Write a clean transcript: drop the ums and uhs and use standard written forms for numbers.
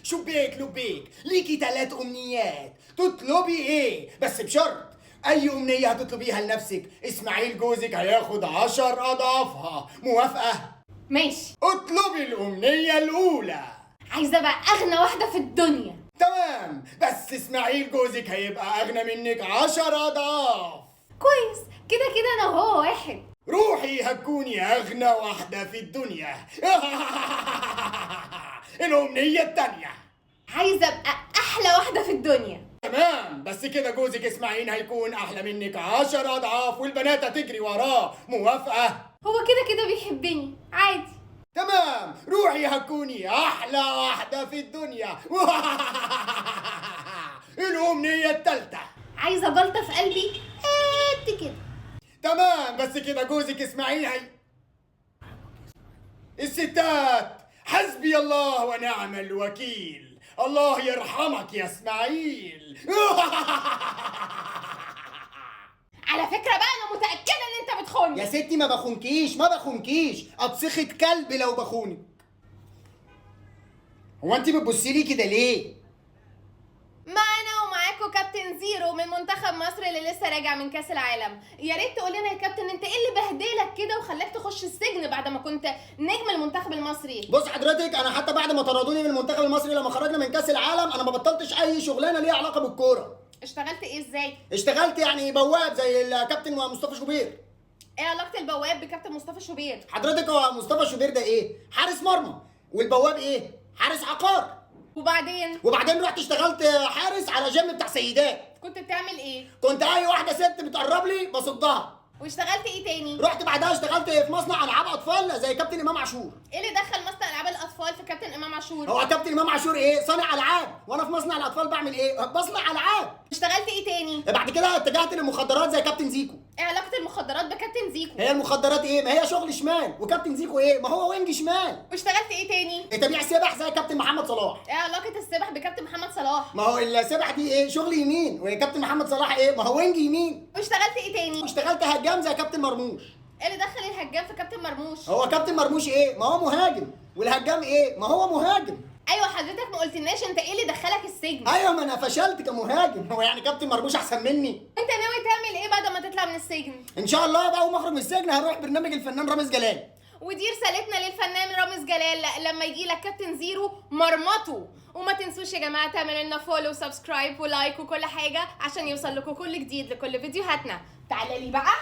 شبيك لبيك ليكي 3 أمنيات، تطلبي إيه؟ بس بشرط أي أمنية هتطلبيها لنفسك إسماعيل جوزك هياخد 10 أضعافها، موافقة؟ ماشي. اطلبي الأمنية الأولى. عايزة ابقى اغنى واحدة في الدنيا. تمام، بس إسماعيل جوزك هيبقى أغنى منك 10 أضعاف. كويس، كده كده انا وهو واحد. روحي هتكوني أغنى واحدة في الدنيا. الأمنية التانية. عايزة ابقى احلى واحدة في الدنيا. تمام، بس كده جوزك إسماعيل هيكون أحلى منك 10 أضعاف والبنات هتجري وراه، موافقة؟ هو كده كده بيحبني عادي. تمام، روحي هتكوني أحلى واحدة في الدنيا. الأمنية التالتة. عايزة جلطة في قلبي قد كده. تمام، بس كده جوزك إسماعيل الستات، حسبي الله ونعم الوكيل، الله يرحمك يا إسماعيل. على فكرة بقى انا متأكدة ان انت بتخوني. يا ستي ما بخونكيش، أبصخة كلب لو بخونك. هو أنت بتبصي لي كده ليه؟ معانا ومعاكم كابتن زيرو من منتخب مصر اللي لسه راجع من كاس العالم. يا ريت تقول لنا يا كابتن انت ايه اللي بهدلك كده وخلاك تخش السجن بعد ما كنت نجم المنتخب المصري؟ بص حضرتك، انا حتى بعد ما طردوني من المنتخب المصري لما خرجنا من كاس العالم انا ما بطلتش اي شغلانه ليها علاقه بالكوره. اشتغلت ايه ازاي؟ اشتغلت يعني بواب زي الكابتن مصطفى شوبير. ايه علاقة البواب بكابتن مصطفى شوبير؟ حضرتك هو مصطفى شوبير ده ايه؟ حارس مرمى، والبواب ايه؟ حارس عقار. وبعدين رحت اشتغلت حارس على جيم بتاع سيدات. كنت بتعمل ايه؟ كنت اي واحده ست بتقرب لي بصدها. واشتغلت ايه تاني؟ رحت بعدها اشتغلت في مصنع العاب اطفال زي كابتن امام عاشور. ايه اللي دخل مصنع العاب الاطفال في كابتن امام عاشور؟ هو كابتن امام عاشور ايه؟ صانع العاب، وانا في مصنع الاطفال بعمل ايه؟ بصنع العاب. اشتغلت ايه تاني؟ بعد كده اتجهت للمخدرات زي كابتن زيكو. ايه علاقة المخدرات بكابتن زيكو؟ هي المخدرات ايه؟ ما هي شغل شمال، وكابتن زيكو ايه؟ ما هو وينج شمال. واشتغلت ايه تاني؟ تبيع سبح زي كابتن محمد صلاح. ايه علاقة السبح بكابتن محمد صلاح؟ ما هو السبح دي ايه؟ شغل يمين، وكابتن محمد صلاح ايه؟ ما هو وينج يمين. واشتغلت ايه تاني؟ واشتغلت هجام زي كابتن مرموش. ايه اللي دخل الهجام في كابتن مرموش؟ هو كابتن مرموش ايه؟ ما هو مهاجم، والهجام ايه؟ ما هو مهاجم. ايوه حضرتك ما قلتلناش انت ايه اللي دخلك السجن؟ ايوه، ما انا فشلت كمهاجم، هو يعني كابتن مرموش احسن مني؟ انت ناوي تعمل ايه بعد ما تطلع من السجن؟ ان شاء الله بقى اول ما اخرج من السجن هروح برنامج الفنان رامز جلال. ودي رسالتنا للفنان رامز جلال، لما يجي لك كابتن زيرو مرمطه. وما تنسوش يا جماعه تعملوا لنا فولو وسبسكرايب ولايك وكل حاجه عشان يوصل لكم كل جديد لكل فيديوهاتنا. تعالى لي بقى.